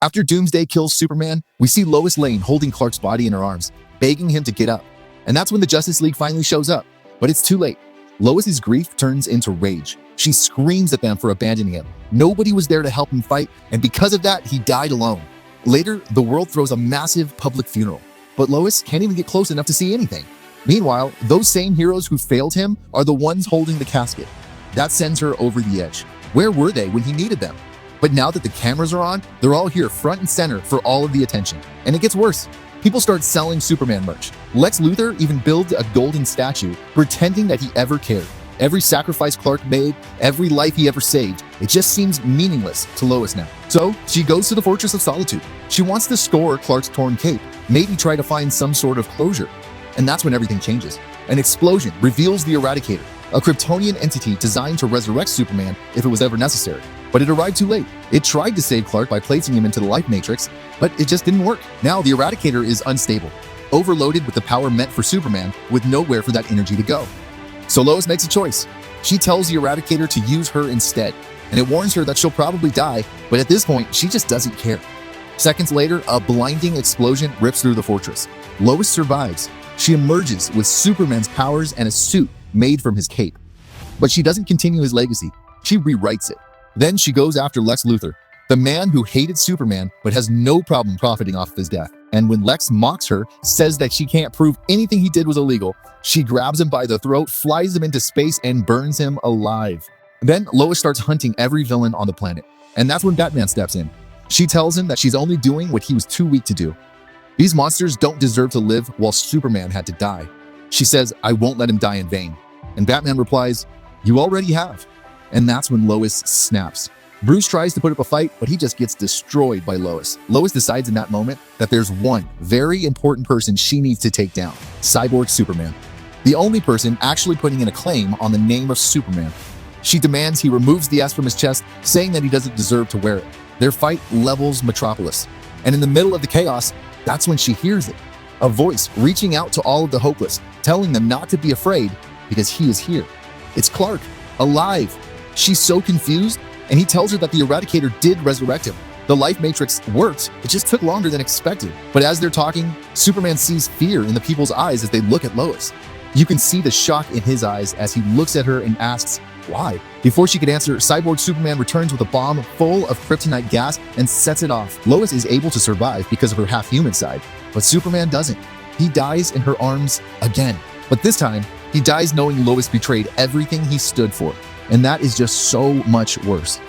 After Doomsday kills Superman, we see Lois Lane holding Clark's body in her arms, begging him to get up. And that's when the Justice League finally shows up. But it's too late. Lois's grief turns into rage. She screams at them for abandoning him. Nobody was there to help him fight, and because of that, he died alone. Later, the world throws a massive public funeral, but Lois can't even get close enough to see anything. Meanwhile, those same heroes who failed him are the ones holding the casket. That sends her over the edge. Where were they when he needed them? But now that the cameras are on, they're all here front and center for all of the attention. And it gets worse. People start selling Superman merch. Lex Luthor even builds a golden statue, pretending that he ever cared. Every sacrifice Clark made, every life he ever saved, it just seems meaningless to Lois now. So she goes to the Fortress of Solitude. She wants to store Clark's torn cape, maybe try to find some sort of closure. And that's when everything changes. An explosion reveals the Eradicator, a Kryptonian entity designed to resurrect Superman if it was ever necessary. But it arrived too late. It tried to save Clark by placing him into the life matrix, but it just didn't work. Now the Eradicator is unstable, overloaded with the power meant for Superman, with nowhere for that energy to go. So Lois makes a choice. She tells the Eradicator to use her instead, and it warns her that she'll probably die, but at this point, she just doesn't care. Seconds later, a blinding explosion rips through the fortress. Lois survives. She emerges with Superman's powers and a suit made from his cape. But she doesn't continue his legacy. She rewrites it. Then she goes after Lex Luthor, the man who hated Superman but has no problem profiting off of his death. And when Lex mocks her, says that she can't prove anything he did was illegal, she grabs him by the throat, flies him into space, and burns him alive. Then Lois starts hunting every villain on the planet. And that's when Batman steps in. She tells him that she's only doing what he was too weak to do. These monsters don't deserve to live while Superman had to die. She says, "I won't let him die in vain." And Batman replies, "You already have." And that's when Lois snaps. Bruce tries to put up a fight, but he just gets destroyed by Lois. Lois decides in that moment that there's one very important person she needs to take down: Cyborg Superman. The only person actually putting in a claim on the name of Superman. She demands he removes the S from his chest, saying that he doesn't deserve to wear it. Their fight levels Metropolis. And in the middle of the chaos, that's when she hears it. A voice reaching out to all of the hopeless, telling them not to be afraid because he is here. It's Clark, alive. She's so confused, and he tells her that the Eradicator did resurrect him. The life matrix worked, it just took longer than expected. But as they're talking, Superman sees fear in the people's eyes as they look at Lois. You can see the shock in his eyes as he looks at her and asks, why? Before she could answer, Cyborg Superman returns with a bomb full of kryptonite gas and sets it off. Lois is able to survive because of her half-human side, but Superman doesn't. He dies in her arms again. But this time, he dies knowing Lois betrayed everything he stood for. And that is just so much worse.